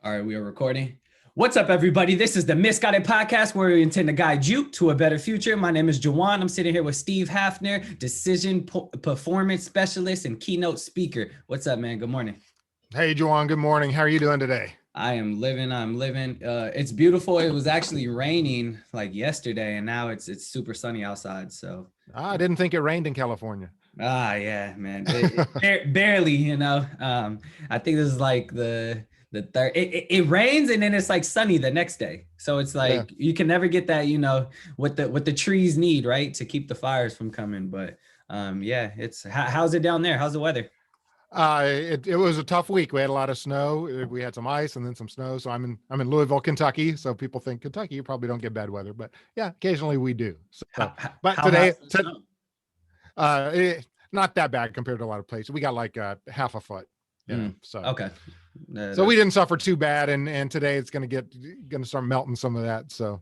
All right, we are recording. What's up, everybody? This is the Misguided Podcast, where we intend to guide you to a better future. My name is Juwan. I'm sitting here with Steve Haffner, decision performance specialist and keynote speaker. What's up, man? Good morning. Hey, Juwan. Good morning. How are you doing today? I'm living. It's beautiful. It was actually raining like yesterday, and now it's super sunny outside. So I didn't think it rained in California. Yeah, man. Barely, I think this is like the third. It rains and then it's like sunny the next day. So it's like you can never get that, what the trees need, right, to keep the fires from coming. But it's how's it down there? How's the weather? It was a tough week. We had a lot of snow. We had some ice and then some snow. So I'm in Louisville, Kentucky. So people think Kentucky, you probably don't get bad weather, but yeah, occasionally we do. So, but today, not that bad compared to a lot of places. We got like half a foot. So okay. So we didn't suffer too bad, and today it's gonna start melting some of that. So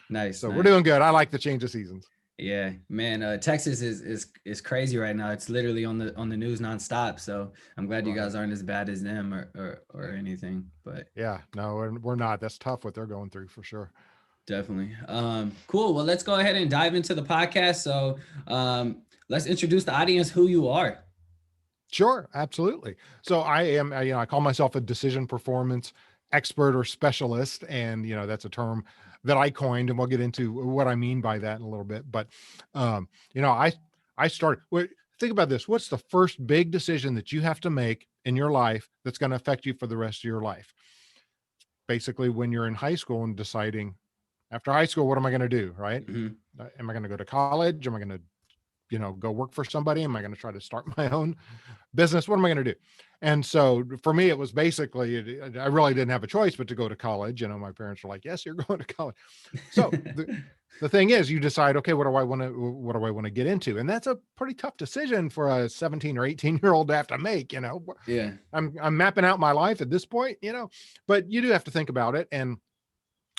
nice. So we're doing good. I like the change of seasons. Yeah, man. Texas is crazy right now. It's literally on the news nonstop. So I'm glad you guys aren't as bad as them or anything. But yeah, no, we're not. That's tough what they're going through for sure. Definitely. Cool. Well, let's go ahead and dive into the podcast. So let's introduce the audience who you are. Sure, absolutely. So I am, I call myself a decision performance expert or specialist, and that's a term that I coined, and we'll get into what I mean by that in a little bit. But I started. Think about this: what's the first big decision that you have to make in your life that's going to affect you for the rest of your life? Basically, when you're in high school and deciding, after high school, what am I going to do? Right? Mm-hmm. Am I going to go to college? Am I going to go work for somebody? Am I going to try to start my own business? What am I going to do? And so for me, it was basically, I really didn't have a choice but to go to college. My parents were like, yes, you're going to college. So the thing is, you decide, okay, what do I want to get into? And that's a pretty tough decision for a 17 or 18-year-old to have to make, Yeah. I'm mapping out my life at this point, but you do have to think about it. And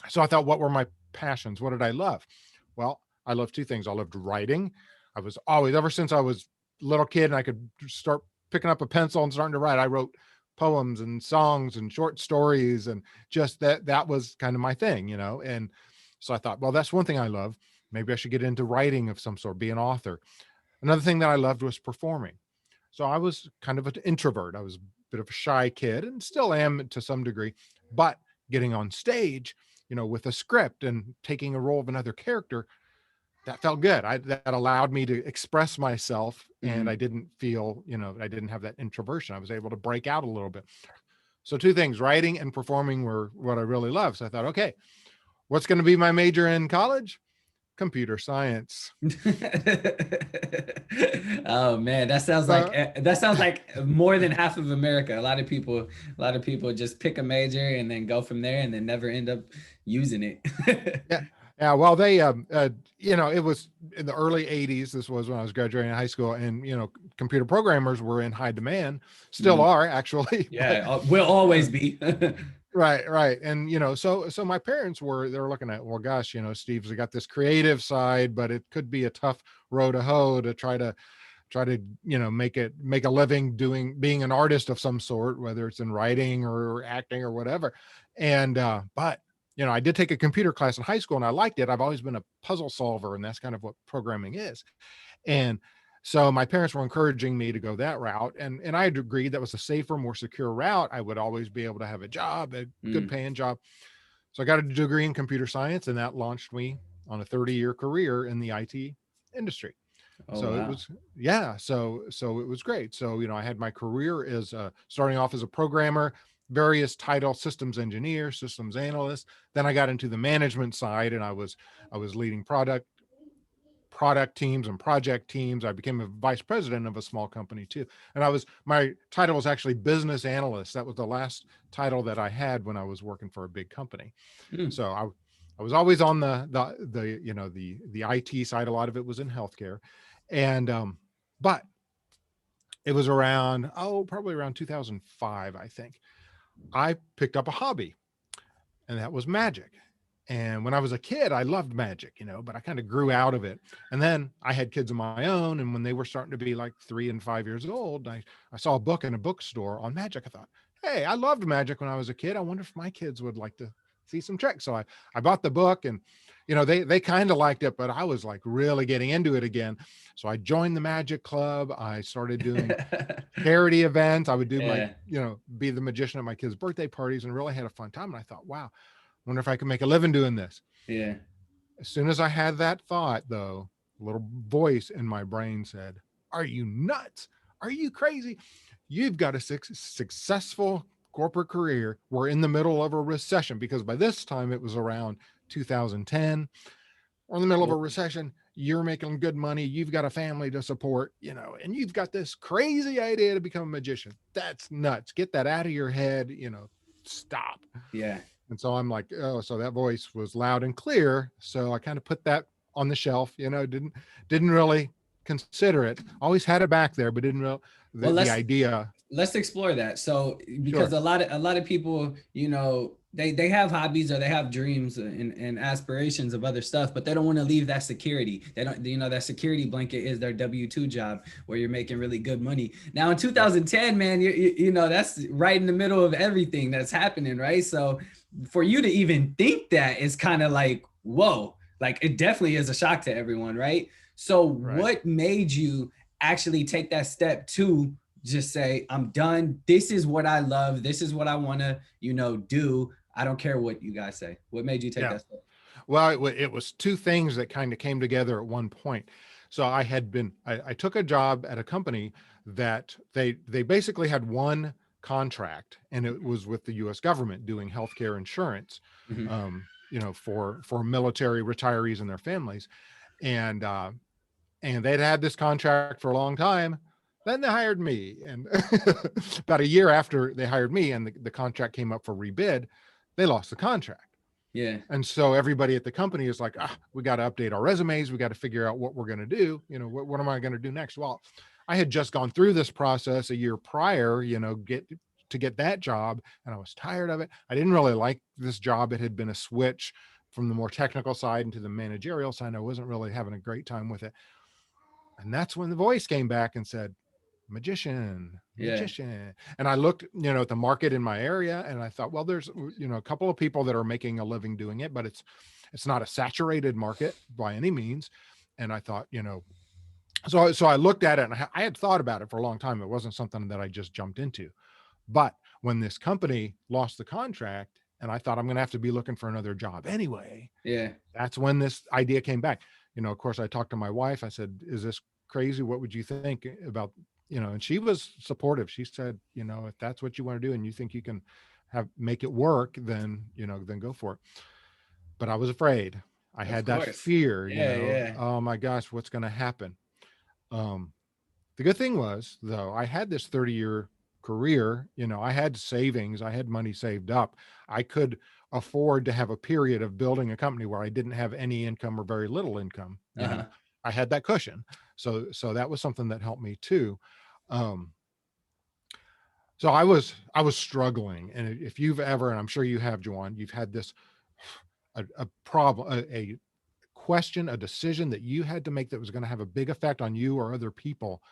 so I thought, what were my passions? What did I love? Well, I loved two things. I loved writing. I was always, ever since I was a little kid and I could start picking up a pencil and starting to write, I wrote poems and songs and short stories, and just that was kind of my thing, And so I thought, well, that's one thing I love. Maybe I should get into writing of some sort, be an author. Another thing that I loved was performing. So I was kind of an introvert. I was a bit of a shy kid and still am to some degree, but getting on stage, with a script and taking a role of another character, that felt good. That allowed me to express myself, and I didn't feel, I didn't have that introversion. I was able to break out a little bit. So two things, writing and performing, were what I really love. So I thought, okay, what's going to be my major in college? Computer science. Oh man, that sounds like more than half of America. A lot of people just pick a major and then go from there and then never end up using it. Yeah. Well, they, it was in the early 80s. This was when I was graduating high school, and, computer programmers were in high demand, still are actually. Yeah. Will always be. Right. And, so my parents they were looking at, well, gosh, Steve's got this creative side, but it could be a tough row to hoe to try to, make a living being an artist of some sort, whether it's in writing or acting or whatever. And, but I did take a computer class in high school and I liked it. I've always been a puzzle solver, and that's kind of what programming is. And so my parents were encouraging me to go that route. And I had agreed that was a safer, more secure route. I would always be able to have a job, a good paying job. So I got a degree in computer science, and that launched me on a 30-year career in the IT industry. It was, so it was great. So, I had my career as starting off as a programmer, various title, systems engineer, systems analyst. Then I got into the management side, and I was leading product teams and project teams. I became a vice president of a small company too. And my title was actually business analyst. That was the last title that I had when I was working for a big company. So I was always on the IT side. A lot of it was in healthcare. And, but it was probably around 2005, I think. I picked up a hobby, and that was magic. And when I was a kid, I loved magic, but I kind of grew out of it. And then I had kids of my own. And when they were starting to be like 3 and 5 years old, I saw a book in a bookstore on magic. I thought, hey, I loved magic when I was a kid. I wonder if my kids would like to see some tricks. So I bought the book, and they kind of liked it, but I was like really getting into it again. So I joined the magic club. I started doing charity events. I would do my, Yeah. be the magician at my kids' birthday parties, and really had a fun time. And I thought, wow, wonder if I could make a living doing this. Yeah. As soon as I had that thought, though, a little voice in my brain said, are you nuts? Are you crazy? You've got a successful corporate career. We're in the middle of a recession, because by this time it was around 2010. We're in the middle of a recession. You're making good money. You've got a family to support, and you've got this crazy idea to become a magician. That's nuts. Get that out of your head, stop. Yeah. And so I'm like, oh, so that voice was loud and clear. So I kind of put that on the shelf, didn't really consider it. Always had it back there, but didn't really Well, the idea. let's explore that. So because Sure. a lot of people, they have hobbies or they have dreams and aspirations of other stuff, but they don't want to leave that security. They don't, that security blanket is their W-2 job where you're making really good money. Now in 2010, man, that's right in the middle of everything that's happening, right? So for you to even think that is kind of like, whoa, like it definitely is a shock to everyone, right? So Right. what made you actually take that step to just say, I'm done. This is what I love. This is what I want to, do. I don't care what you guys say. What made you take Yeah. that step? Well, it was two things that kind of came together at one point. So I took a job at a company that they basically had one contract, and it was with the U.S. government doing healthcare insurance, Mm-hmm. for military retirees and their families. And they'd had this contract for a long time. Then they hired me, and about a year after they hired me and the contract came up for rebid, they lost the contract. Yeah. And so everybody at the company is like, we got to update our resumes. We got to figure out what we're going to do. What am I going to do next? Well, I had just gone through this process a year prior, get that job, and I was tired of it. I didn't really like this job. It had been a switch from the more technical side into the managerial side. I wasn't really having a great time with it. And that's when the voice came back and said, magician, Yeah. magician. And I looked, at the market in my area, and I thought, well, there's, a couple of people that are making a living doing it, but it's not a saturated market by any means. And I thought, so I looked at it, and I had thought about it for a long time. It wasn't something that I just jumped into. But when this company lost the contract, and I thought I'm going to have to be looking for another job anyway, Yeah. that's when this idea came back. Of course, I talked to my wife. I said, is this crazy? What would you think about, and she was supportive. She said, if that's what you want to do and you think you can make it work, then, then go for it. But I was afraid. I Of had that course. fear, Yeah. Yeah. oh my gosh, what's going to happen? Um, the good thing was, though, I had this 30-year career. I had savings, I had money saved up. I could afford to have a period of building a company where I didn't have any income or very little income. Uh-huh. I had that cushion. So that was something that helped me too. Um, so I was struggling. And if you've ever, and I'm sure you have, Juwan, you've had this, a problem, a question, a decision that you had to make that was going to have a big effect on you or other people.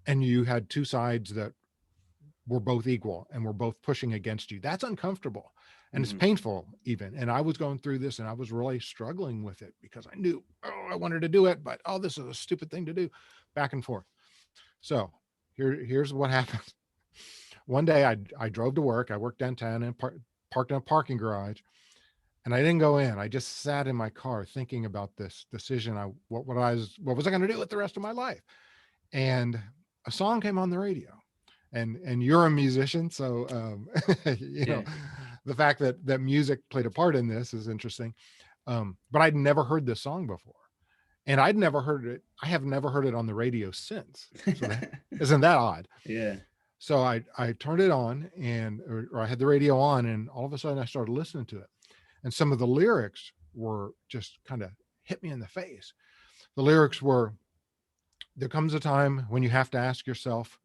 And you had two sides that were both equal and were both pushing against you. That's uncomfortable, and it's Mm-hmm. painful even. And I was going through this, and I was really struggling with it, because I knew, I wanted to do it, but this is a stupid thing to do, back and forth. So here's what happened. One day I drove to work. I worked downtown and parked in a parking garage, and I didn't go in. I just sat in my car thinking about this decision. What was I going to do with the rest of my life? And a song came on the radio. And you're a musician, so Yeah. the fact that music played a part in this is interesting. But I'd never heard this song before, and I'd never heard it. I have never heard it on the radio since. So that isn't that odd. Yeah. So I turned it on, or I had the radio on, and all of a sudden I started listening to it, and some of the lyrics were just kind of hit me in the face. The lyrics were, there comes a time when you have to ask yourself,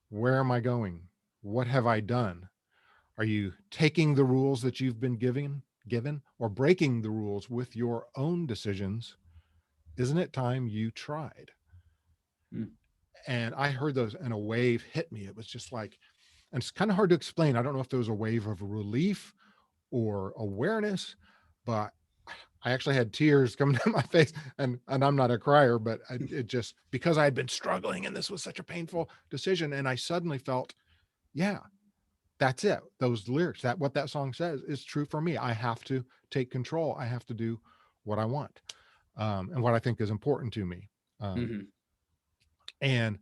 where am I going? What have I done? Are you taking the rules that you've been given, or breaking the rules with your own decisions? Isn't it time you tried? Mm. And I heard those, and a wave hit me. It was just like, and it's kind of hard to explain. I don't know if there was a wave of relief or awareness, but I actually had tears coming down my face, and I'm not a crier, but it just, because I had been struggling and this was such a painful decision, and I suddenly felt, yeah, that's it. Those lyrics, that what that song says is true for me. I have to take control. I have to do what I want, and what I think is important to me. Mm-hmm. And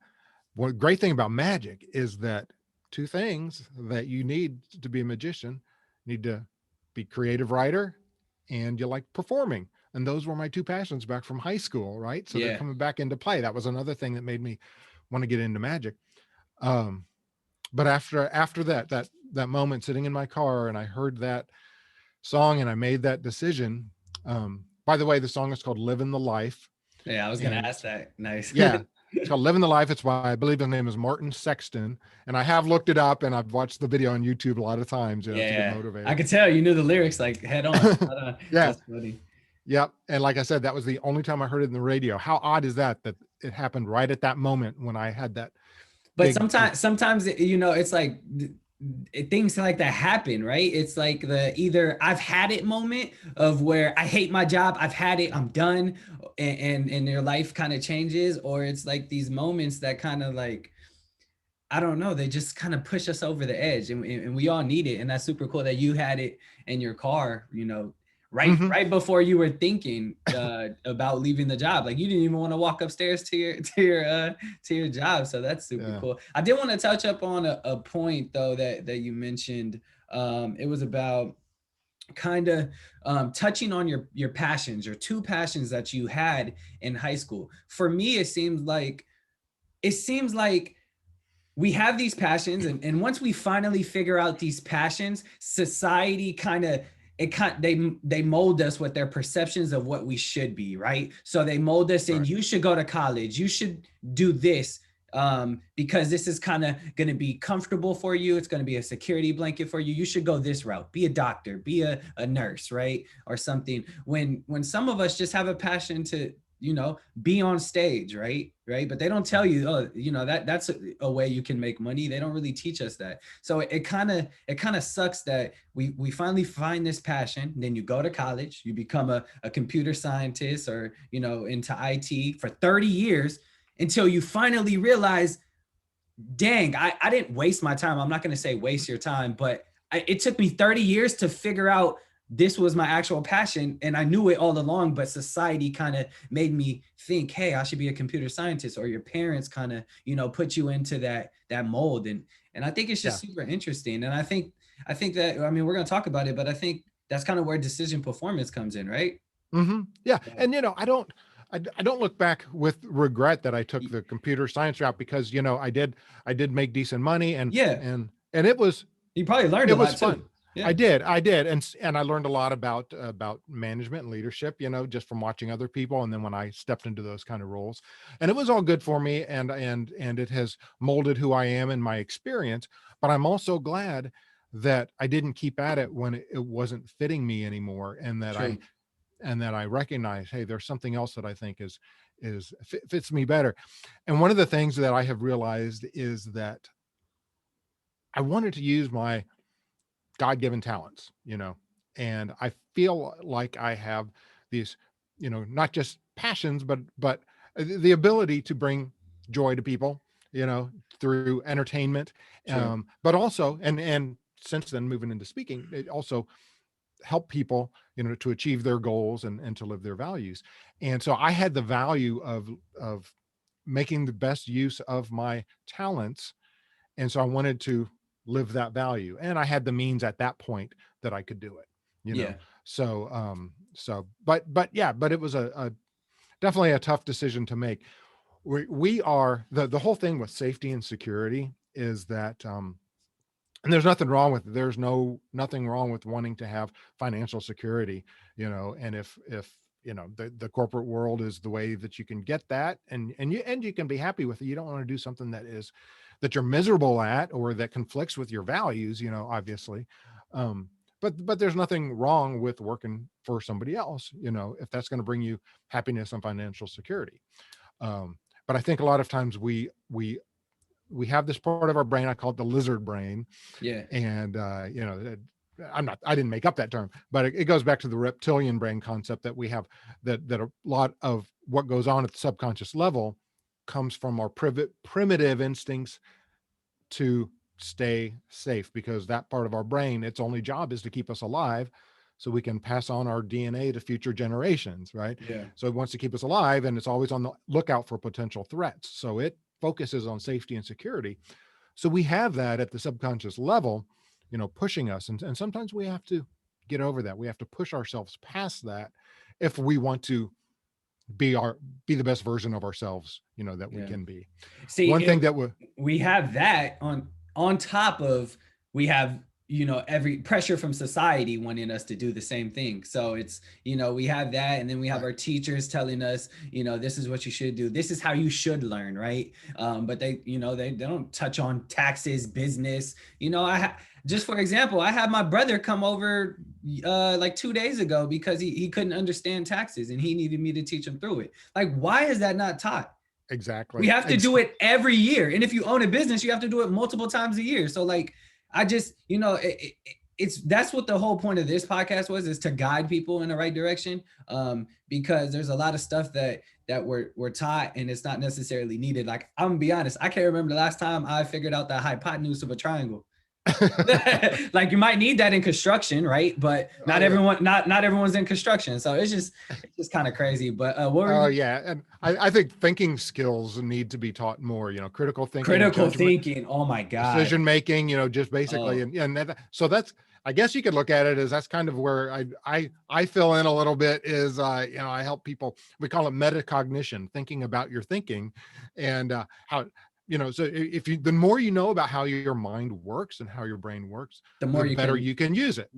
what great thing about magic is that two things that you need to be a magician: need to be creative writer, and you like performing. And those were my two passions back from high school, right? So they're Yeah. coming back into play. That was another thing that made me want to get into magic. Um, but after that moment sitting in my car, and I heard that song and I made that decision. By the way, the song is called "Living the Life," Yeah, I was gonna and ask that. Nice. yeah, it's called "Living the Life." It's by, I believe his name is Martin Sexton, and I have looked it up and I've watched the video on YouTube a lot of times, to get Yeah, I motivated. could tell you knew the lyrics like head on. Yeah. That's funny. Yep. And like I said, that was the only time I heard it in the radio. How odd is that it happened right at that moment when I had that But big, sometimes it's like things like that happen, right? It's like the either I've had it moment of where I hate my job, I've had it, I'm done, and their life kind of changes, or it's like these moments that kind of like, I don't know, they just kind of push us over the edge, and we all need it. And that's super cool that you had it in your car, Mhm. right before you were thinking about leaving the job. Like you didn't even want to walk upstairs to your job. So that's super Yeah. cool. I did want to touch up on a point though that you mentioned. It was about kind of touching on your passions, your two passions that you had in high school. For me, it seems like we have these passions, and once we finally figure out these passions, society they mold us with their perceptions of what we should be, right? So they mold us in, Right. you should go to college, you should do this, because this is kind of going to be comfortable for you, it's going to be a security blanket for you, you should go this route, be a doctor, be a nurse, right? Or something, when some of us just have a passion to be on stage, right, but they don't tell you, oh, that's a way you can make money. They don't really teach us that. So it kind of sucks that we finally find this passion, then you go to college, you become a computer scientist, or into IT for 30 years, until you finally realize, dang, I didn't waste my time. I'm not going to say waste your time, but it took me 30 years to figure out this was my actual passion, and I knew it all along, but society kind of made me think, hey, I should be a computer scientist, or your parents kind of put you into that mold. And I think it's Yeah. just super interesting. And I think that, I mean, we're going to talk about it, but I think that's kind of where decision performance comes in, right? Yeah. Yeah. And I don't look back with regret that I took the computer science route, because I did make decent money, and Yeah, it was you probably learned it a was lot fun. too. Yeah. I did, and I learned a lot about management and leadership, just from watching other people, and then when I stepped into those kind of roles, and it was all good for me, and it has molded who I am and my experience. But I'm also glad that I didn't keep at it when it wasn't fitting me anymore, True. and that I recognize, hey, there's something else that I think fits me better. And one of the things that I have realized is that I wanted to use my God-given talents, and I feel like I have these, not just passions, but the ability to bring joy to people, through entertainment, True. but also, and since then moving into speaking, it also help people, to achieve their goals and to live their values. And so I had the value of making the best use of my talents, and so I wanted to live that value, and I had the means at that point that I could do it, you know. Yeah. But yeah, but it was a definitely a tough decision to make. We are the whole thing with safety and security is that, and there's nothing wrong with it. There's nothing wrong with wanting to have financial security, and if the corporate world is the way that you can get that, and you can be happy with it. You don't want to do something that you're miserable at, or that conflicts with your values, obviously. But there's nothing wrong with working for somebody else, if that's going to bring you happiness and financial security. But I think a lot of times we we have this part of our brain, I call it the lizard brain. Yeah. And, I didn't make up that term, but it goes back to the reptilian brain concept that we have, that a lot of what goes on at the subconscious level comes from our primitive instincts to stay safe, because that part of our brain, its only job is to keep us alive so we can pass on our DNA to future generations, right? Yeah. So it wants to keep us alive, and it's always on the lookout for potential threats. So it focuses on safety and security. So we have that at the subconscious level, pushing us. And sometimes we have to get over that. We have to push ourselves past that if we want to be the best version of ourselves, that we can be. See, one thing that we have that on top of, we have, every pressure from society wanting us to do the same thing. So it's, we have that, and then we have our teachers telling us, this is what you should do. This is how you should learn, right? But they don't touch on taxes, business. Just for example, I had my brother come over like 2 days ago because he couldn't understand taxes, and he needed me to teach him through it. Like, why is that not taught? Exactly. We have to do it every year. And if you own a business, you have to do it multiple times a year. So like, I just, that's what the whole point of this podcast was, is to guide people in the right direction. Because there's a lot of stuff that we're taught, and it's not necessarily needed. Like, I'm gonna be honest, I can't remember the last time I figured out the hypotenuse of a triangle. Like, you might need that in construction, right? But not everyone's in construction, so it's just kind of crazy. But and I think thinking skills need to be taught more. Critical thinking. Oh my god, decision making. Just basically, so that's, I guess you could look at it as, that's kind of where I fill in a little bit, is I help people. We call it metacognition, thinking about your thinking, and how. So the more you know about how your mind works and how your brain works, the better you can use it.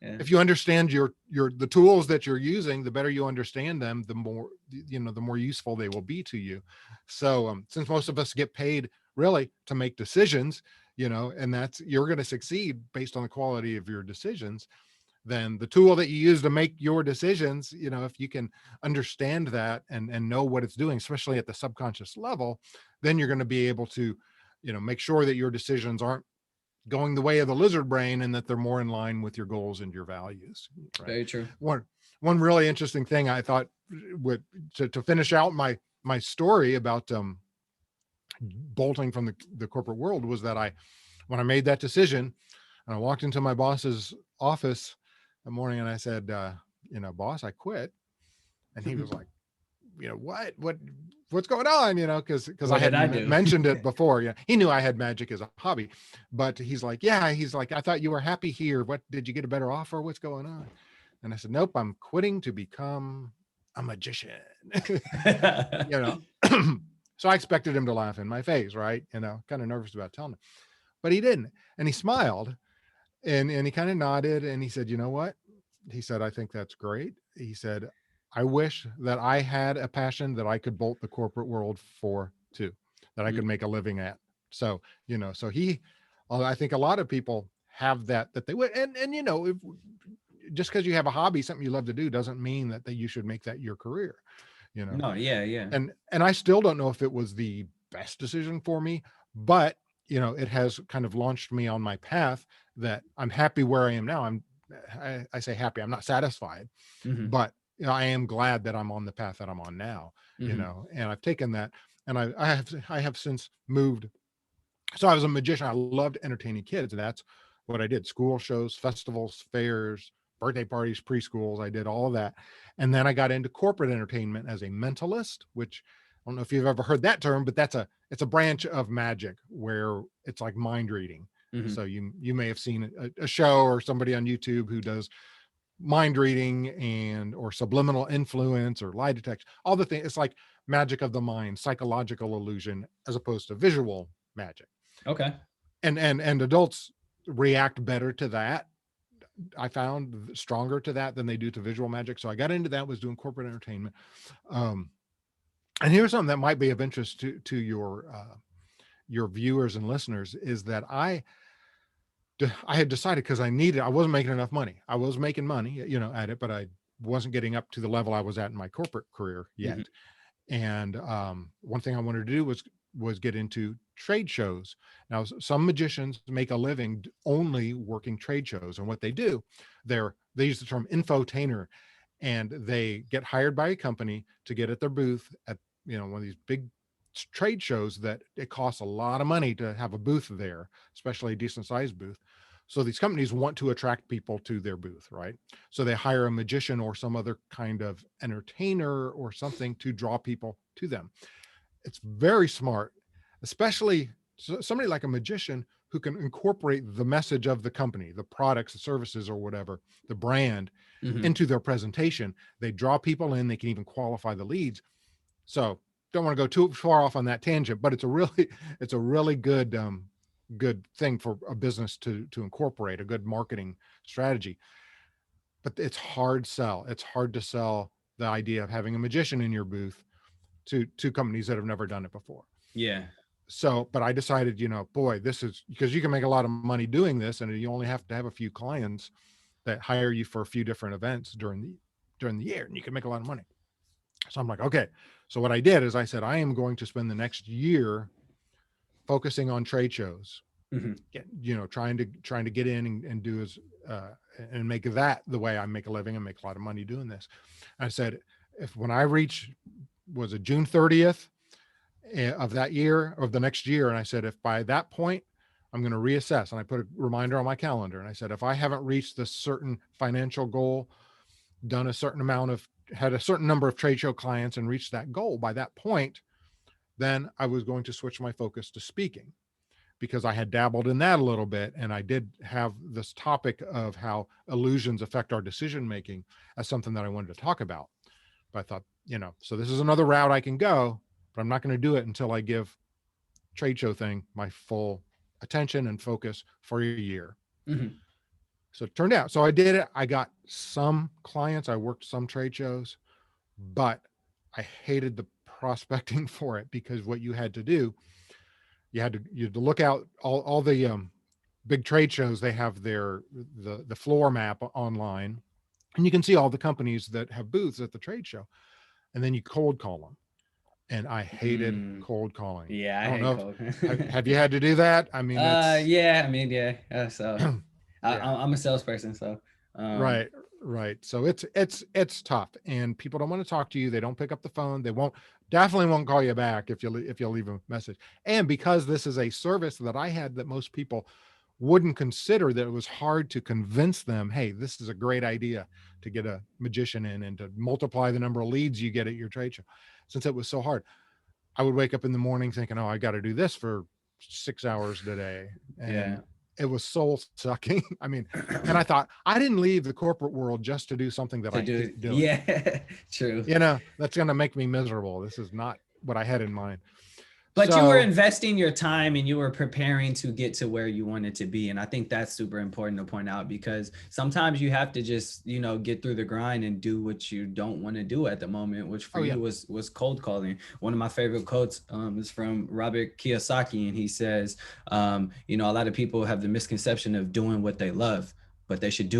If you understand the tools that you're using, the better you understand them, the more useful they will be to you. So since most of us get paid really to make decisions, and you're going to succeed based on the quality of your decisions, then the tool that you use to make your decisions, if you can understand that and know what it's doing, especially at the subconscious level, then you're going to be able to, make sure that your decisions aren't going the way of the lizard brain, and that they're more in line with your goals and your values. Right? Very true. One really interesting thing I thought to finish out my story about bolting from the corporate world was that when I made that decision, and I walked into my boss's office the morning, and I said, boss, I quit. And he was like, what's going on? Because I had mentioned it before. He knew I had magic as a hobby, but he's like, I thought you were happy here. What, did you get a better offer? What's going on? And I said, nope, I'm quitting to become a magician. So I expected him to laugh in my face, right? Kind of nervous about telling him, but he didn't. And he smiled. And he kind of nodded, and he said, you know what? He said, I think that's great. He said, I wish that I had a passion that I could bolt the corporate world for too, that I could make a living at. So, I think a lot of people have that they would, and if, just because you have a hobby, something you love to do, doesn't mean that you should make that your career, No, yeah. And I still don't know if it was the best decision for me, but it has kind of launched me on my path that I'm happy where I am now. I say happy, I'm not satisfied, but I am glad that I'm on the path that I'm on now, and I've taken that, and I have since moved. So I was a magician. I loved entertaining kids, and that's what I did. School shows, festivals, fairs, birthday parties, preschools. I did all of that. And then I got into corporate entertainment as a mentalist, which I don't know if you've ever heard that term, but it's a branch of magic where it's like mind reading. So you may have seen a show or somebody on YouTube who does mind reading or subliminal influence or lie detection, all the things. It's like magic of the mind, psychological illusion, as opposed to visual magic. Okay. And adults react better to that. I found stronger to that than they do to visual magic. So I got into that, was doing corporate entertainment. And here's something that might be of interest to your viewers and listeners, is that I had decided, because I wasn't making enough money. I was making money, at it, but I wasn't getting up to the level I was at in my corporate career yet. And one thing I wanted to do was was get into trade shows. Now, some magicians make a living only working trade shows, and what they do, they use the term infotainer, and they get hired by a company to get at their booth at one of these big trade shows that it costs a lot of money to have a booth there, especially a decent sized booth. So these companies want to attract people to their booth, right? So they hire a magician or some other kind of entertainer or something to draw people to them. It's very smart, especially somebody like a magician who can incorporate the message of the company, the products, the services, or whatever, the brand, into their presentation. They draw people in, they can even qualify the leads. So don't want to go too far off on that tangent, but it's a really good good thing for a business to incorporate, a good marketing strategy. But it's hard sell. It's hard to sell the idea of having a magician in your booth to companies that have never done it before. Yeah. So, but I decided, boy, this is because you can make a lot of money doing this, and you only have to have a few clients that hire you for a few different events during the year, and you can make a lot of money. So I'm like, okay. So what I did is I said, I am going to spend the next year focusing on trade shows, trying to get in and do as and make that the way I make a living and make a lot of money doing this. I said, when I reach, was it June 30th of that year, of the next year, and I said, if by that point I'm going to reassess, and I put a reminder on my calendar, and I said, if I haven't reached this certain financial goal, done a certain amount of, had a certain number of trade show clients and reached that goal by that point, then I was going to switch my focus to speaking, because I had dabbled in that a little bit. And I did have this topic of how illusions affect our decision-making as something that I wanted to talk about. But I thought, so this is another route I can go, but I'm not going to do it until I give trade show thing my full attention and focus for a year. So it turned out, so I did it. I got some clients, I worked some trade shows, but I hated the prospecting for it, because what you had to do, you had to look out all the big trade shows. They have the floor map online, and you can see all the companies that have booths at the trade show, and then you cold call them. And I hated cold calling. Yeah, I don't know. Have you had to do that? I mean, so I'm a salesperson, so right. So it's tough, and people don't want to talk to you. They don't pick up the phone. They definitely won't call you back if you leave a message. And because this is a service that I had that most people wouldn't consider, that it was hard to convince them, hey, this is a great idea to get a magician in and to multiply the number of leads you get at your trade show. Since it was so hard, I would wake up in the morning thinking, oh, I got to do this for 6 hours today. And it was soul sucking. I mean, and I thought, I didn't leave the corporate world just to do something that I hate doing. Yeah, true. That's going to make me miserable. This is not what I had in mind. But you were investing your time and you were preparing to get to where you wanted to be. And I think that's super important to point out, because sometimes you have to just, get through the grind and do what you don't want to do at the moment, which for you was cold calling. One of my favorite quotes is from Robert Kiyosaki. And he says, a lot of people have the misconception of doing what they love, but they should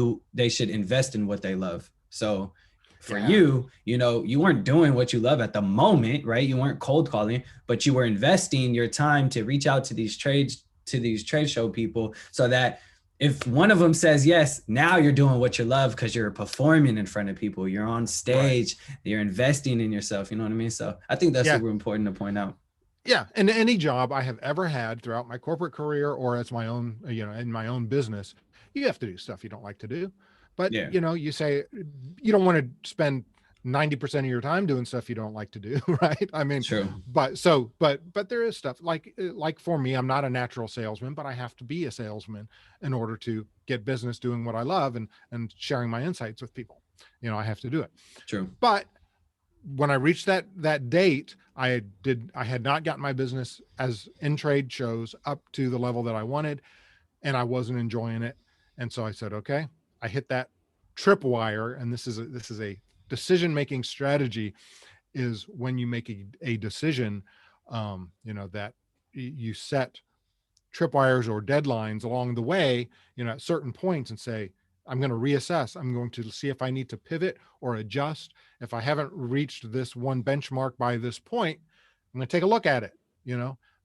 invest in what they love. So for you, you weren't doing what you love at the moment, right? You weren't cold calling, but you were investing your time to reach out to these trade show people, so that if one of them says yes, now you're doing what you love, because you're performing in front of people, you're on stage, you're investing in yourself. You know what I mean? So I think that's super important to point out. Yeah. And any job I have ever had throughout my corporate career or as my own, in my own business, you have to do stuff you don't like to do. But, you say you don't want to spend 90% of your time doing stuff you don't like to do. Right. I mean, true. But there is stuff like for me, I'm not a natural salesman, but I have to be a salesman in order to get business doing what I love and sharing my insights with people. I have to do it. True. But when I reached that date, I had not gotten my business as in trade shows up to the level that I wanted, and I wasn't enjoying it. And so I said, okay, I hit that tripwire, and this is a decision-making strategy, is when you make a decision, that you set tripwires or deadlines along the way, at certain points, and say, I'm going to reassess. I'm going to see if I need to pivot or adjust. If I haven't reached this one benchmark by this point, I'm going to take a look at it.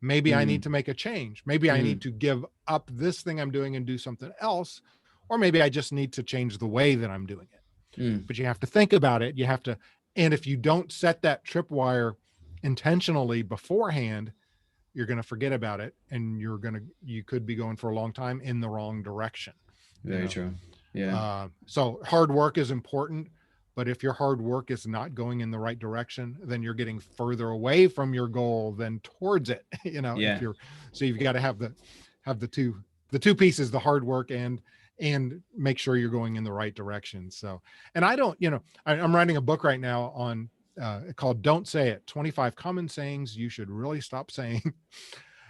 Maybe I need to make a change. Maybe I need to give up this thing I'm doing and do something else. Or maybe I just need to change the way that I'm doing it. But you have to think about it. And if you don't set that tripwire intentionally beforehand, you're going to forget about it, and you could be going for a long time in the wrong direction. Very true. Yeah. So hard work is important, but if your hard work is not going in the right direction, then you're getting further away from your goal than towards it. So you've got to have the two pieces, the hard work and make sure you're going in the right direction. So, and I'm writing a book right now on called Don't Say It, 25 common sayings you should really stop saying.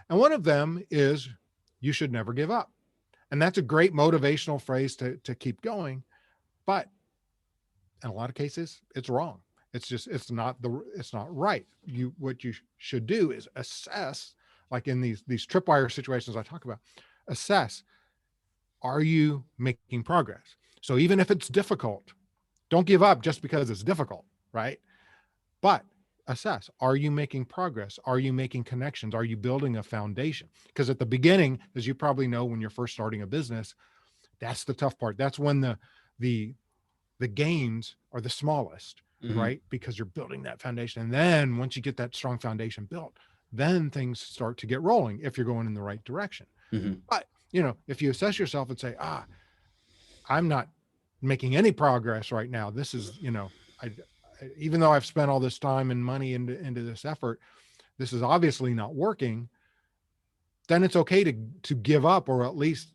And one of them is you should never give up. And that's a great motivational phrase to keep going. But in a lot of cases, it's wrong. It's not right. What you should do is assess, like in these tripwire situations I talk about, assess, are you making progress? So even if it's difficult, don't give up just because it's difficult, right? But assess, are you making progress? Are you making connections? Are you building a foundation? Because at the beginning, as you probably know, when you're first starting a business, that's the tough part. That's when the gains are the smallest, right? Because you're building that foundation. And then once you get that strong foundation built, then things start to get rolling if you're going in the right direction. But, if you assess yourself and say, I'm not making any progress right now. This is, even though I've spent all this time and money into this effort, this is obviously not working. Then it's okay to give up, or at least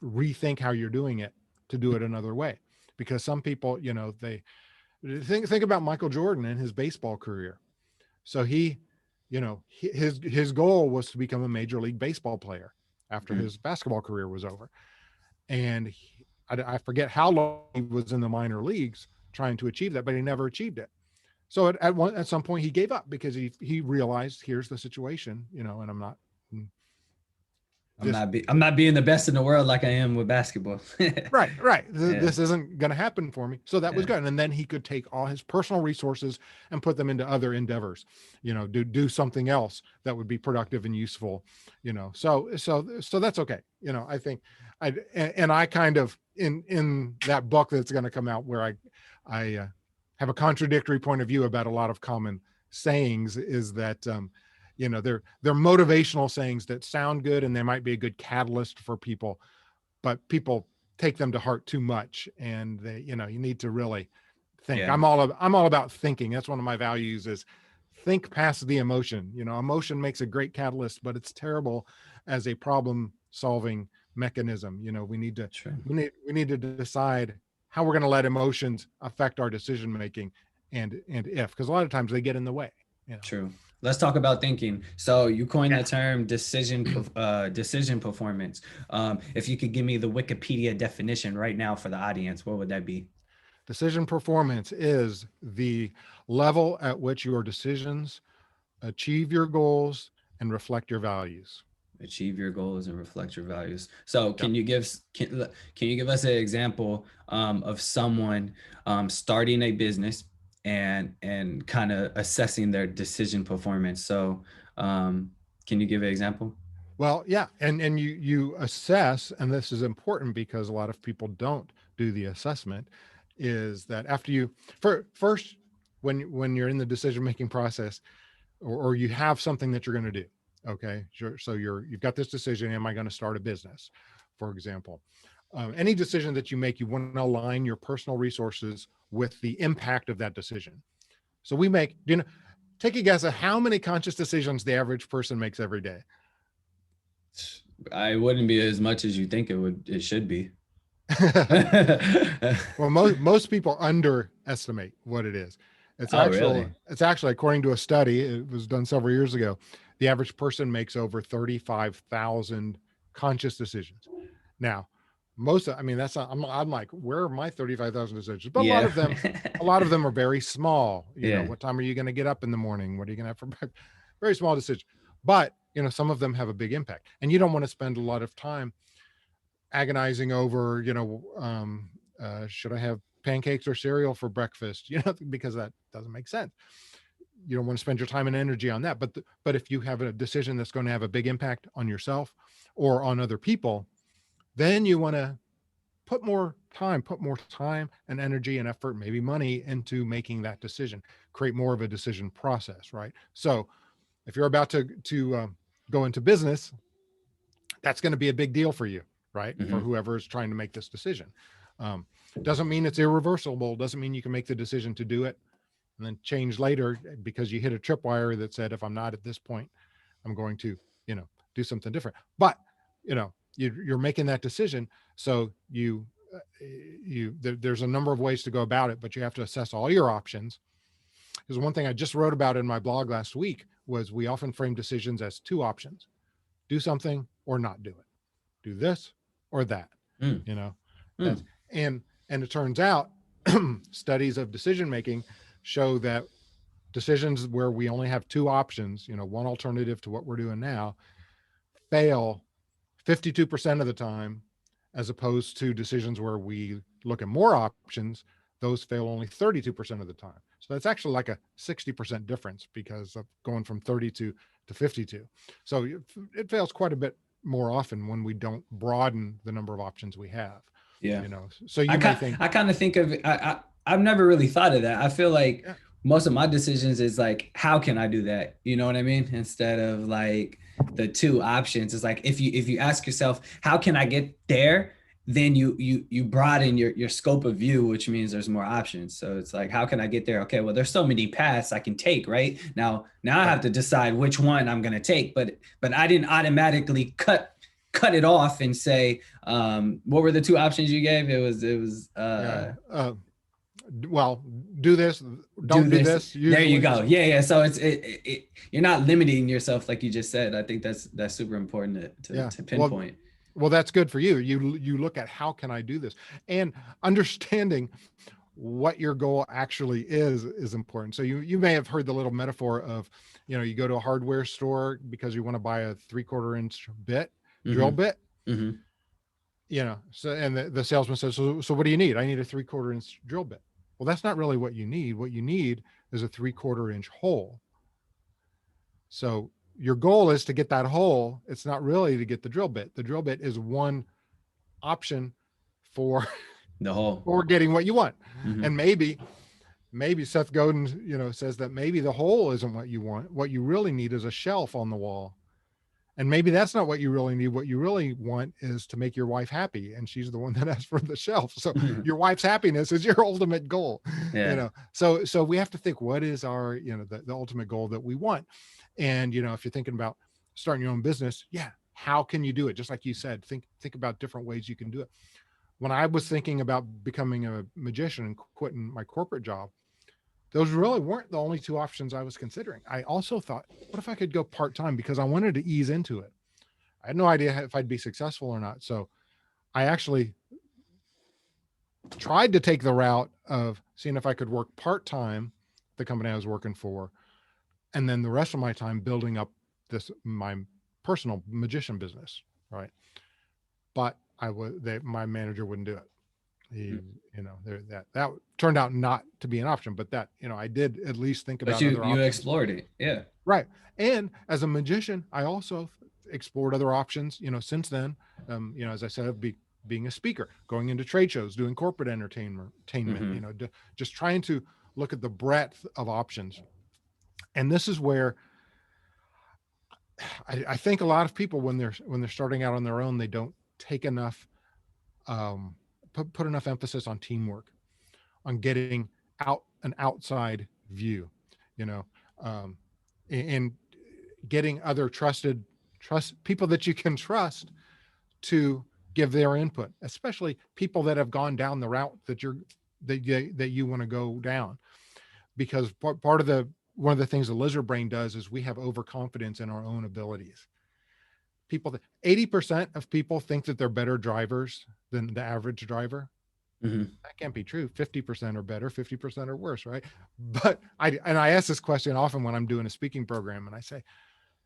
rethink how you're doing it, to do it another way. Because some people, they think about Michael Jordan and his baseball career. So his goal was to become a Major League Baseball player after his basketball career was over. And I forget how long he was in the minor leagues trying to achieve that, but he never achieved it. So at some point he gave up because he realized, here's the situation, and I'm not being the best in the world like I am with basketball. Right. This isn't going to happen for me. So that was good. And then he could take all his personal resources and put them into other endeavors, do something else that would be productive and useful, so that's okay. I think I kind of in that book that's going to come out, where I have a contradictory point of view about a lot of common sayings, is that, they're motivational sayings that sound good, and they might be a good catalyst for people, but people take them to heart too much, and they, you need to really think. I'm all about thinking. That's one of my values, is think past the emotion. Emotion makes a great catalyst, but it's terrible as a problem solving mechanism. We need to decide how we're going to let emotions affect our decision making, because a lot of times they get in the way. True. Let's talk about thinking. So you coined that term, decision performance. If you could give me the Wikipedia definition right now for the audience, what would that be? Decision performance is the level at which your decisions achieve your goals and reflect your values. Achieve your goals and reflect your values. So can you give us an example of someone starting a business and kind of assessing their decision performance? So can you give an example? Well, yeah. And you assess, and this is important because a lot of people don't do the assessment, is that after first, when you're in the decision-making process, or you have something that you're going to do. Okay. Sure. So you've got this decision. Am I going to start a business? For example, any decision that you make, you want to align your personal resources with the impact of that decision. So take a guess at how many conscious decisions the average person makes every day. I wouldn't be as much as you think it should be. Well, most people underestimate what it is. It's actually, according to a study, it was done several years ago, the average person makes over 35,000 conscious decisions. Now, I'm like, where are my 35,000 decisions? But a lot of them are very small. What time are you going to get up in the morning? What are you going to have for breakfast? Very small decision. But, some of them have a big impact, and you don't want to spend a lot of time agonizing over, should I have pancakes or cereal for breakfast? Because that doesn't make sense. you don't want to spend your time and energy on that. But if you have a decision that's going to have a big impact on yourself or on other people, then you want to put more time and energy and effort, maybe money, into making that decision, create more of a decision process, right? So if you're about to go into business, that's going to be a big deal for you, right? Mm-hmm. For whoever is trying to make this decision. Doesn't mean it's irreversible. Doesn't mean you can make the decision to do it and then change later because you hit a tripwire that said, if I'm not at this point, I'm going to, do something different. But, you're making that decision. So there's a number of ways to go about it, but you have to assess all your options. Because one thing I just wrote about in my blog last week was we often frame decisions as two options: do something or not do it, do this or that, and it turns out studies of decision making show that decisions where we only have two options, one alternative to what we're doing now, fail 52% of the time, as opposed to decisions where we look at more options, those fail only 32% of the time. So that's actually like a 60% difference because of going from 32 to 52. So it fails quite a bit more often when we don't broaden the number of options we have. Yeah. So I kind of think of it. I've never really thought of that. I feel like most of my decisions is like, how can I do that? You know what I mean? Instead of like the two options, it's like, if you ask yourself, how can I get there? Then you broaden your scope of view, which means there's more options. So it's like, how can I get there? Okay, well, there's so many paths I can take, right? Now I have to decide which one I'm going to take, but I didn't automatically cut it off and say, what were the two options you gave? It was well, do this, don't do this. There you go. Yeah. So it's you're not limiting yourself, like you just said. I think that's super important to pinpoint. Well, that's good for you. You look at, how can I do this? And understanding what your goal actually is important. So you may have heard the little metaphor of, you go to a hardware store because you want to buy a 3/4 inch bit, drill bit. Mm-hmm. So, and the salesman says, so what do you need? I need a 3/4 inch drill bit. Well, that's not really what you need. What you need is a 3/4 inch hole. So your goal is to get that hole. It's not really to get the drill bit. The drill bit is one option for the hole, for getting what you want. Mm-hmm. And maybe Seth Godin, says that maybe the hole isn't what you want. What you really need is a shelf on the wall. And maybe that's not what you really need. What you really want is to make your wife happy. And she's the one that asked for the shelf. So your wife's happiness is your ultimate goal. Yeah. So we have to think, what is our, the ultimate goal that we want? And, if you're thinking about starting your own business, how can you do it? Just like you said, think about different ways you can do it. When I was thinking about becoming a magician and quitting my corporate job, those really weren't the only two options I was considering. I also thought, what if I could go part-time, because I wanted to ease into it. I had no idea if I'd be successful or not. So I actually tried to take the route of seeing if I could work part-time, the company I was working for, and then the rest of my time building up my personal magician business. Right. But my manager wouldn't do it. That turned out not to be an option, but that, I did at least think about other options. You explored it. Yeah. Right. And as a magician, I also explored other options, since then, as I said, being a speaker, going into trade shows, doing corporate entertainment, mm-hmm. Just trying to look at the breadth of options. And this is where I think a lot of people, when they're starting out on their own, they don't take enough, put enough emphasis on teamwork, on getting an outside view, and getting other trust people that you can trust to give their input, especially people that have gone down the route that you want to go down. Because one of the things the lizard brain does is we have overconfidence in our own abilities. 80% of people think that they're better drivers than the average driver. Mm-hmm. That can't be true. 50% are better, 50% are worse, right? But I ask this question often when I'm doing a speaking program, and I say,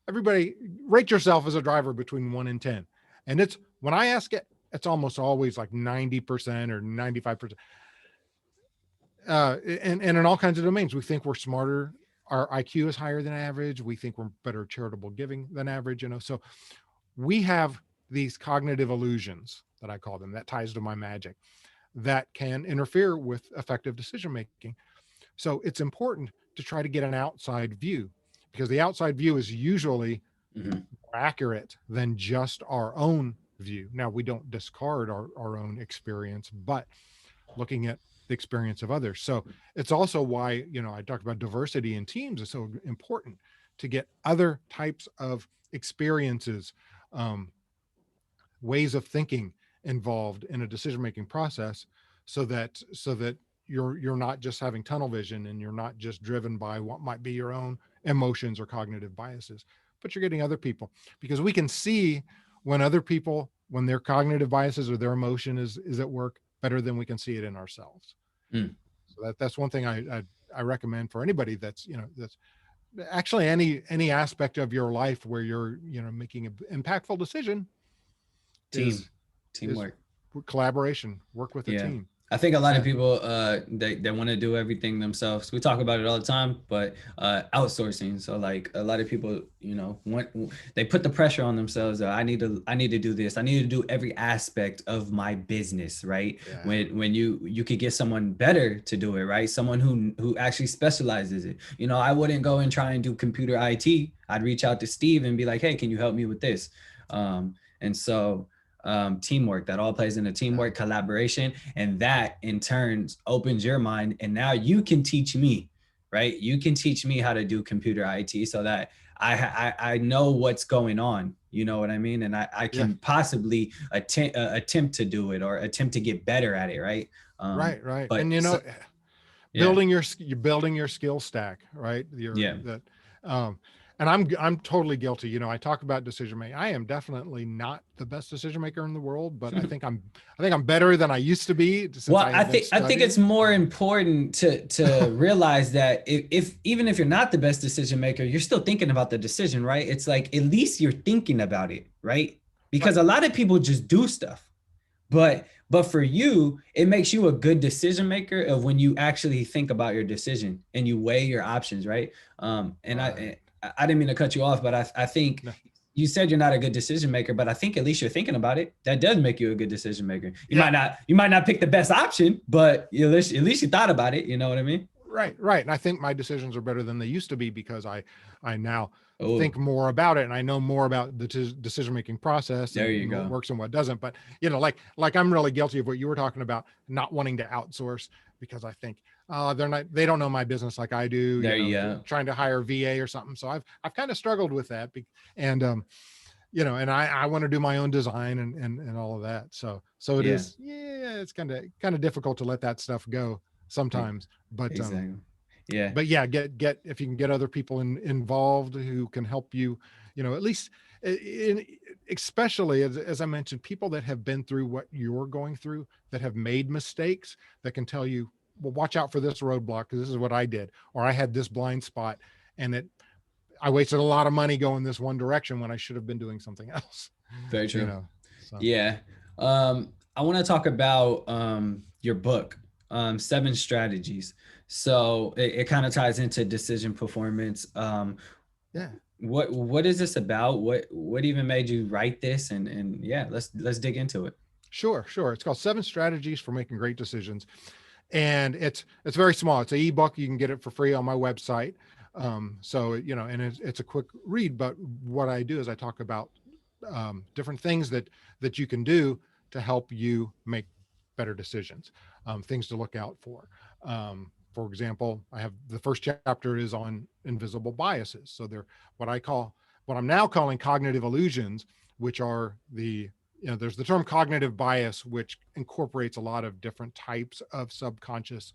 everybody rate yourself as a driver between 1 and 10. And when I ask it, it's almost always like 90% or 95%. And in all kinds of domains, we think we're smarter our IQ is higher than average. We think we're better charitable giving than average, so we have these cognitive illusions that I call them, that ties to my magic, that can interfere with effective decision making. So it's important to try to get an outside view, because the outside view is usually Mm-hmm. more accurate than just our own view. Now, we don't discard our own experience, but looking at the experience of others. So it's also why, I talked about diversity in teams is so important, to get other types of experiences, um, ways of thinking involved in a decision-making process, so that you're not just having tunnel vision, and you're not just driven by what might be your own emotions or cognitive biases, but you're getting other people, because we can see when other people, when their cognitive biases or their emotion is at work, better than we can see it in ourselves. Mm. So that's one thing I recommend for anybody that's, that's actually any aspect of your life where you're, making an impactful decision, is Teamwork. collaboration, work with a Yeah. team. I think a lot of people they want to do everything themselves. We talk about it all the time, but outsourcing. So like a lot of people, they put the pressure on themselves. I need to do this. I need to do every aspect of my business, right? Yeah. When you could get someone better to do it, right? Someone who actually specializes it. I wouldn't go and try and do computer IT. I'd reach out to Steve and be like, hey, can you help me with this? And so teamwork, that all plays into teamwork, collaboration, and that in turn opens your mind, and now you can teach me, right? You can teach me how to do computer IT, so that I know what's going on, you know what I mean, and I can possibly attempt to do it, or attempt to get better at it, right? Right. But And building your skill stack, right? And I'm totally guilty. I talk about decision making. I am definitely not the best decision maker in the world, but I think I'm better than I used to be. Well, I think it's more important to realize that if even if you're not the best decision maker, you're still thinking about the decision, right? It's like, at least you're thinking about it, right? Because a lot of people just do stuff, but for you, it makes you a good decision maker of when you actually think about your decision and you weigh your options, right? I didn't mean to cut you off, but I think you said you're not a good decision maker, but I think at least you're thinking about it. That does make you a good decision maker. You might not pick the best option, but at least you thought about it. You know what I mean? Right. And I think my decisions are better than they used to be, because I now think more about it, and I know more about the decision-making process. There you and go. What works and what doesn't. But, like I'm really guilty of what you were talking about, not wanting to outsource, because I think they don't know my business like I do. Trying to hire a VA or something. So I've kind of struggled with that, and and I want to do my own design and all of that. So it is, it's kind of difficult to let that stuff go sometimes, but exactly. But get if you can get other people involved who can help you, at least especially as I mentioned, people that have been through what you're going through, that have made mistakes, that can tell you, well, watch out for this roadblock, because this is what I did, or I had this blind spot, and I wasted a lot of money going this one direction when I should have been doing something else. Very true. Yeah. I want to talk about your book, 7 Strategies. So it kind of ties into decision performance. What is this about? What even made you write this? And let's dig into it. Sure. It's called 7 Strategies for Making Great Decisions. And it's very small. It's an ebook. You can get it for free on my website. So, and it's a quick read, but what I do is I talk about different things that you can do to help you make better decisions, things to look out for. For example, I have the first chapter is on invisible biases. So they're what I'm now calling cognitive illusions, which are there's the term cognitive bias, which incorporates a lot of different types of subconscious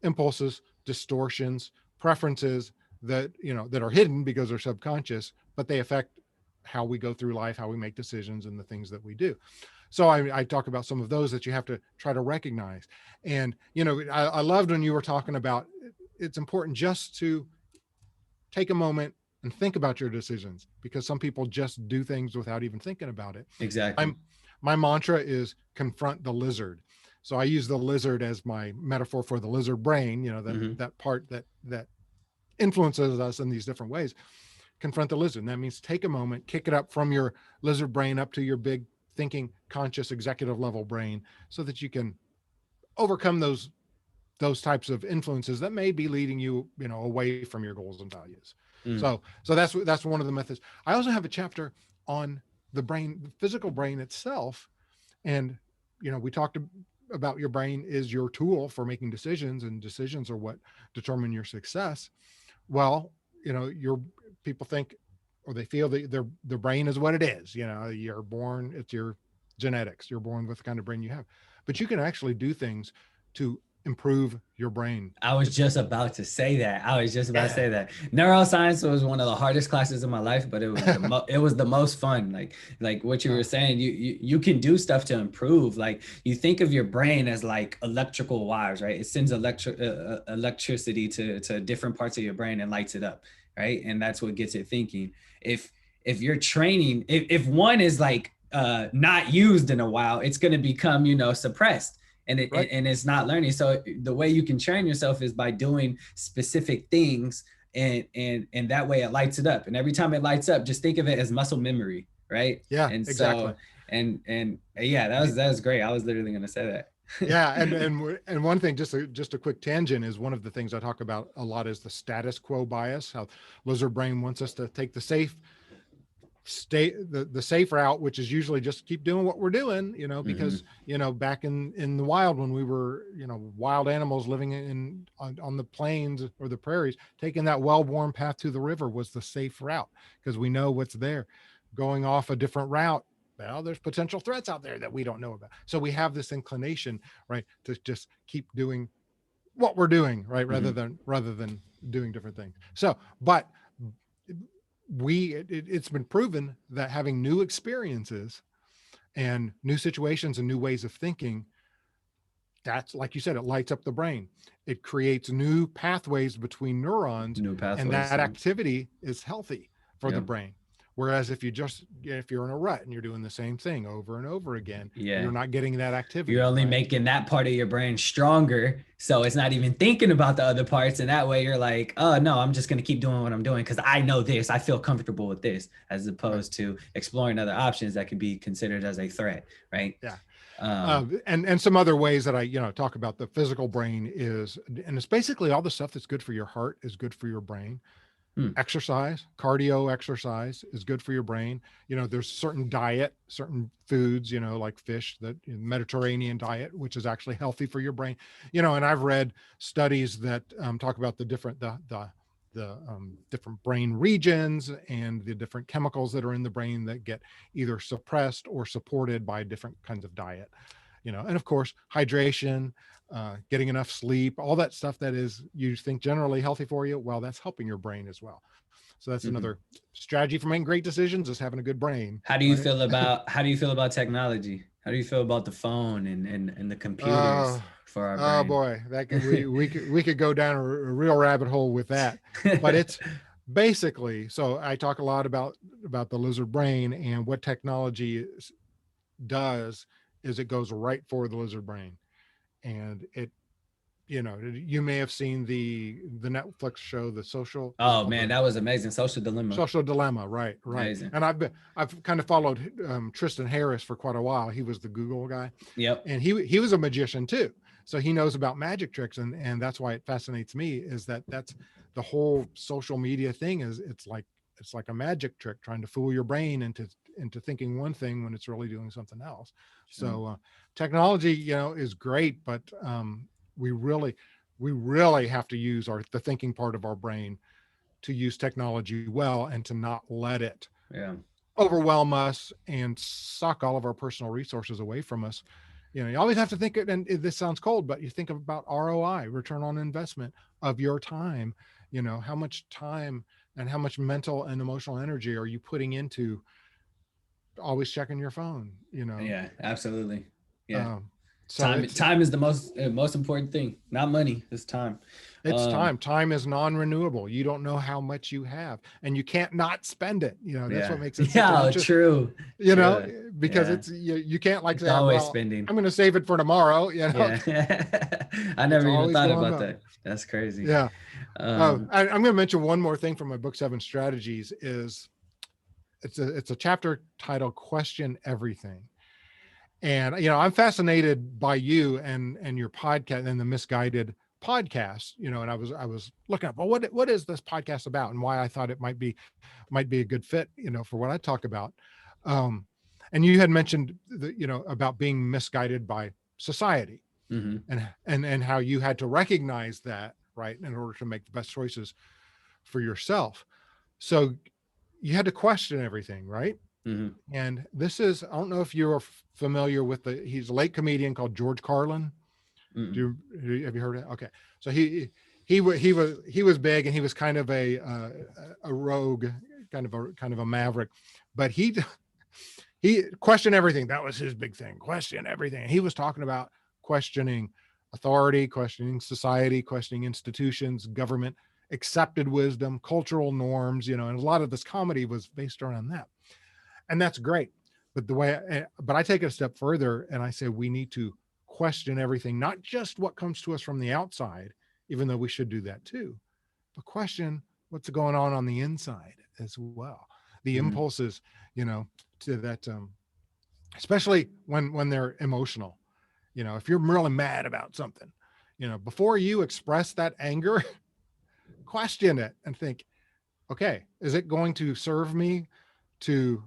impulses, distortions, preferences that are hidden because they're subconscious, but they affect how we go through life, how we make decisions, and the things that we do. So I talk about some of those that you have to try to recognize. And, I loved when you were talking about, it's important just to take a moment and think about your decisions, because some people just do things without even thinking about it. Exactly. My mantra is confront the lizard. So I use the lizard as my metaphor for the lizard brain, that part that influences us in these different ways. Confront the lizard. And that means take a moment, kick it up from your lizard brain up to your big thinking, conscious, executive level brain, so that you can overcome those types of influences that may be leading you, away from your goals and values. So that's one of the methods. I also have a chapter on the brain, the physical brain itself. And, we talked about your brain is your tool for making decisions, and decisions are what determine your success. Well, your people think, or they feel that their brain is what it is. You're born, it's your genetics. You're born with the kind of brain you have, but you can actually do things to improve your brain. I was just about to say that. Neuroscience was one of the hardest classes in my life, but it was it was the most fun. Like what you were saying, you can do stuff to improve. Like, you think of your brain as like electrical wires, right? It sends electricity to different parts of your brain and lights it up, right? And that's what gets it thinking. If you're training, if one is like not used in a while, it's going to become, suppressed. And it's not learning. So the way you can train yourself is by doing specific things, and that way it lights it up. And every time it lights up, just think of it as muscle memory, right? Yeah, and exactly. So, and yeah, that was great. I was literally going to say that. Yeah, and one thing, just a quick tangent, is one of the things I talk about a lot is the status quo bias. How lizard brain wants us to take the safe route, which is usually just keep doing what we're doing, because back in the wild, when we were wild animals living on the plains or the prairies, taking that well-worn path to the river was the safe route, because we know what's there. Going off a different route, well, there's potential threats out there that we don't know about. So we have this inclination, right, to just keep doing what we're doing, right, rather than doing different things. So, but it's been proven that having new experiences and new situations and new ways of thinking, that's, like you said, it lights up the brain. It creates new pathways between neurons, and that activity is healthy for the brain. Whereas if you're in a rut and you're doing the same thing over and over again, you're not getting that activity. You're only making that part of your brain stronger. So it's not even thinking about the other parts. And that way you're like, oh no, I'm just going to keep doing what I'm doing because I know this, I feel comfortable with this, as opposed to exploring other options that could be considered as a threat. Right. Yeah. And some other ways that I, talk about the physical brain is, and it's basically all the stuff that's good for your heart is good for your brain. Exercise, cardio exercise is good for your brain. There's certain foods, like fish, that Mediterranean diet, which is actually healthy for your brain. And I've read studies that talk about the different brain regions and the different chemicals that are in the brain that get either suppressed or supported by different kinds of diet. And of course, hydration, getting enough sleep, all that stuff that is, you think generally healthy for you, well, that's helping your brain as well. So that's another strategy for making great decisions, is having a good brain. How do you feel about technology? How do you feel about the phone and the computers for our brain? Oh boy, that we could go down a real rabbit hole with that. But it's basically, so I talk a lot about the lizard brain, and what technology does is it goes right for the lizard brain. And it, you may have seen the Netflix show, The Social. Oh man, that was amazing. Social Dilemma. Right. Amazing. And I've kind of followed Tristan Harris for quite a while. He was the Google guy. Yep. And he was a magician too. So he knows about magic tricks, and that's why it fascinates me, is that's the whole social media thing is it's like a magic trick, trying to fool your brain into thinking one thing when it's really doing something else. Sure. So technology, is great, but we really have to use the thinking part of our brain to use technology well, and to not let it overwhelm us and suck all of our personal resources away from us. You always have to think, and this sounds cold, but you think about ROI, return on investment of your time. How much time and how much mental and emotional energy are you putting into always checking your phone? Yeah, absolutely. Yeah. So time is the most important thing. Not money, it's time. It's time. Time is non-renewable. You don't know how much you have, and you can't not spend it. That's what makes it. True. Because it's you can't say, always spending. I'm going to save it for tomorrow. Yeah. I never even thought about that. That's crazy. Yeah. I'm going to mention one more thing from my book, 7 Strategies. Is it's a chapter titled "Question Everything." And, you know, I'm fascinated by you and your podcast and the Misguided Podcast, you know, and I was looking up, well, what is this podcast about and why I thought it might be a good fit, you know, for what I talk about. And you had mentioned you know, about being misguided by society, and how you had to recognize that, right, in order to make the best choices for yourself. So you had to question everything, right? And this is, I don't know if you're familiar with he's a late comedian called George Carlin. Have you heard of it? Okay. So he was big, and he was kind of a rogue, kind of a maverick, but he questioned everything. That was his big thing. Question everything. And he was talking about questioning authority, questioning society, questioning institutions, government, accepted wisdom, cultural norms, you know, and a lot of this comedy was based around that. And that's great. But but I take it a step further, and I say we need to question everything, not just what comes to us from the outside, even though we should do that too, but question what's going on the inside as well. The impulses, you know, to that, especially when they're emotional. You know, if you're really mad about something, you know, before you express that anger, question it and think, okay, is it going to serve me to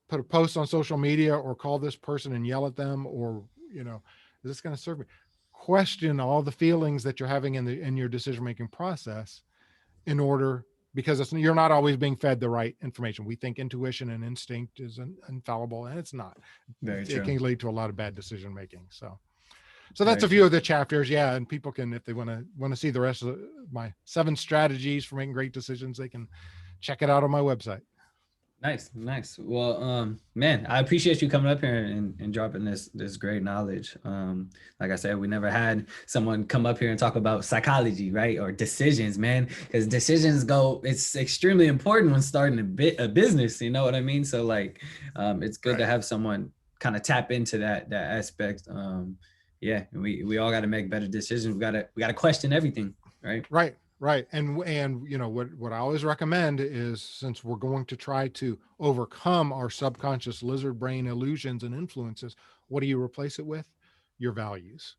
put a post on social media or call this person and yell at them, or, you know, is this going to serve me? Question all the feelings that you're having in your decision-making process, in order, because you're not always being fed the right information. We think intuition and instinct is infallible, and it's not. Very true. It can lead to a lot of bad decision-making. So that's a few of the chapters. Yeah. And people can, if they want to see the rest of my 7 strategies for making great decisions, they can check it out on my website. Nice. Well, man, I appreciate you coming up here and dropping this great knowledge. Like I said, we never had someone come up here and talk about psychology, right? Or decisions, man, because decisions it's extremely important when starting a business, you know what I mean? So like, it's good to have someone kind of tap into that aspect. Yeah, we all got to make better decisions. We got to question everything, right? Right. And you know, what I always recommend is, since we're going to try to overcome our subconscious lizard brain illusions and influences, what do you replace it with? Your values.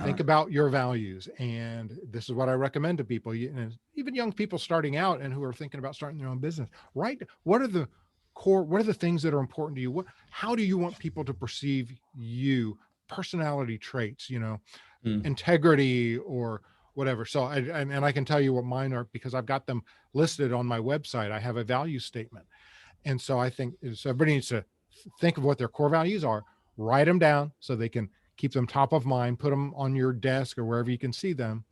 Think about your values. And this is what I recommend to people, even young people starting out and who are thinking about starting their own business, right? What are the things that are important to you? How do you want people to perceive you? Personality traits, you know, integrity, or whatever. So I can tell you what mine are, because I've got them listed on my website. I have a value statement. And so I think everybody needs to think of what their core values are, write them down so they can keep them top of mind, put them on your desk or wherever you can see them.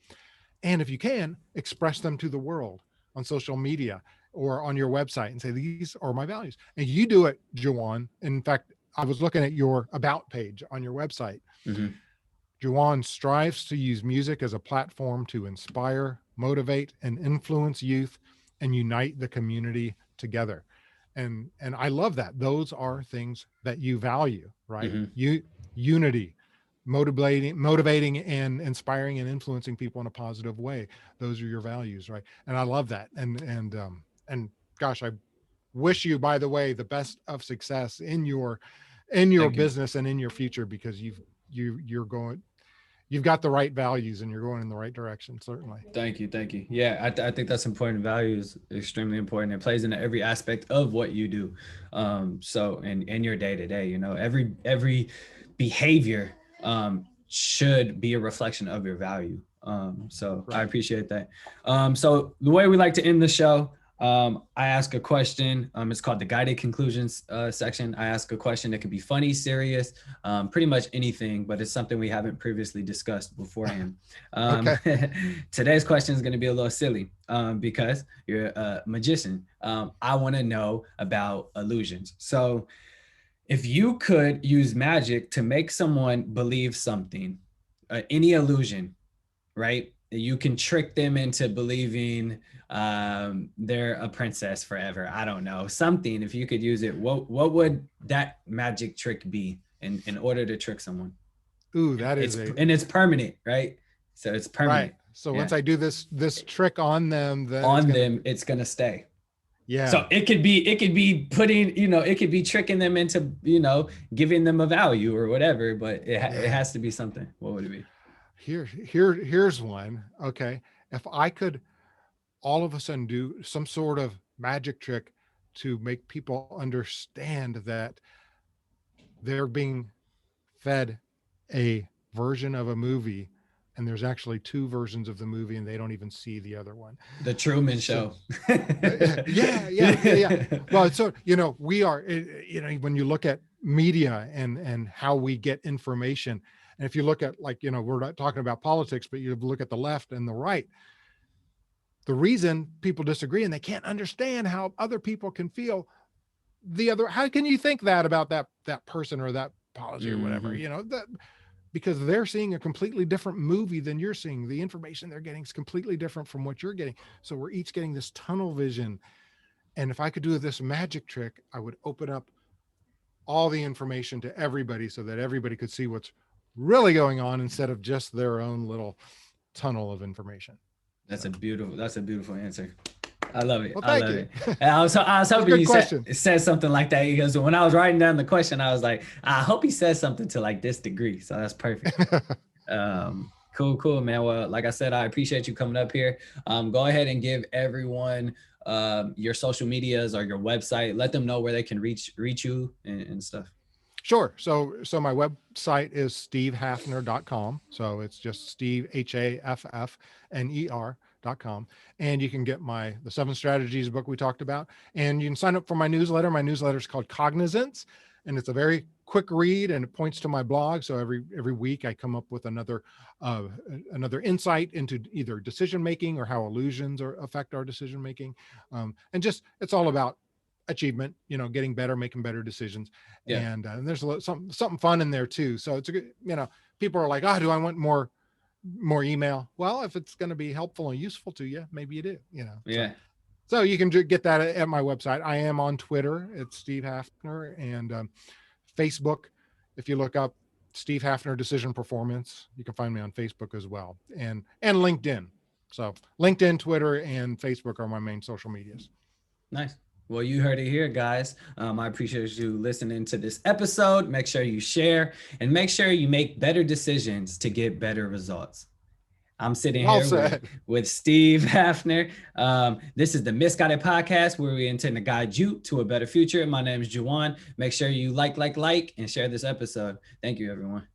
And if you can, express them to the world on social media or on your website and say, these are my values. And you do it, Juwan. In fact, I was looking at your about page on your website. Juwan strives to use music as a platform to inspire, motivate, and influence youth, and unite the community together. And I love that. Those are things that you value, right? Unity, motivating and inspiring and influencing people in a positive way. Those are your values, right? And I love that. And gosh, I wish you, by the way, the best of success in your business and in your future, because you've got the right values and you're going in the right direction. Certainly. Thank you. Yeah, I think that's important. Value is extremely important. It plays into every aspect of what you do. So in your day to day, you know, every behavior should be a reflection of your value. So right. I appreciate that. So the way we like to end the show, I ask a question. It's called the guided conclusions section. I ask a question that could be funny, serious, pretty much anything, but it's something we haven't previously discussed beforehand. Today's question is going to be a little silly because you're a magician. I want to know about illusions. So if you could use magic to make someone believe something, any illusion, right? You can trick them into believing they're a princess forever. I don't know, something. If you could use it, what would that magic trick be in order to trick someone? Ooh, and it's permanent, right? So it's permanent. So once I do this trick on them, then it's gonna stay. Yeah. So it could be putting, it could be tricking them into, giving them a value or whatever, but it has to be something. What would it be? Here's one. Okay. If I could all of a sudden do some sort of magic trick to make people understand that they're being fed a version of a movie and there's actually two versions of the movie and they don't even see the other one. The Truman Show. Yeah. Well, so, we are, when you look at media and how we get information, and if you look at we're not talking about politics, but you look at the left and the right, the reason people disagree and they can't understand how other people can feel how can you think that about that person or that policy or whatever, that because they're seeing a completely different movie than you're seeing. The information they're getting is completely different from what you're getting. So we're each getting this tunnel vision. And if I could do this magic trick, I would open up all the information to everybody so that everybody could see what's really going on instead of just their own little tunnel of information. That's a beautiful answer. I love it. Well, I love it. And I was hoping you said something like that, because when I was writing down the question, I was like, I hope he says something to like this degree. So that's perfect. Cool, man. Well, like I said, I appreciate you coming up here. Go ahead and give everyone your social medias or your website. Let them know where they can reach you and stuff. Sure. So my website is stevehaffner.com. So it's just Steve, HAFFNER.com. And you can get the 7 Strategies book we talked about. And you can sign up for my newsletter. My newsletter is called Cognizance. And it's a very quick read and it points to my blog. So every week I come up with another insight into either decision-making or how illusions affect our decision-making. And just, it's all about achievement, getting better, making better decisions. Yeah. And there's something fun in there too. So it's a good, people are like, do I want more email? Well, if it's going to be helpful and useful to you, maybe you do, Yeah. So you can get that at my website. I am on Twitter. It's Steve Haffner, and Facebook. If you look up Steve Haffner Decision Performance, you can find me on Facebook as well, and LinkedIn. So LinkedIn, Twitter, and Facebook are my main social medias. Nice. Well, you heard it here, guys. I appreciate you listening to this episode. Make sure you share and make sure you make better decisions to get better results. I'm sitting here with Steve Haffner. This is the Misguided Podcast, where we intend to guide you to a better future. My name is Juwan. Make sure you like, and share this episode. Thank you, everyone.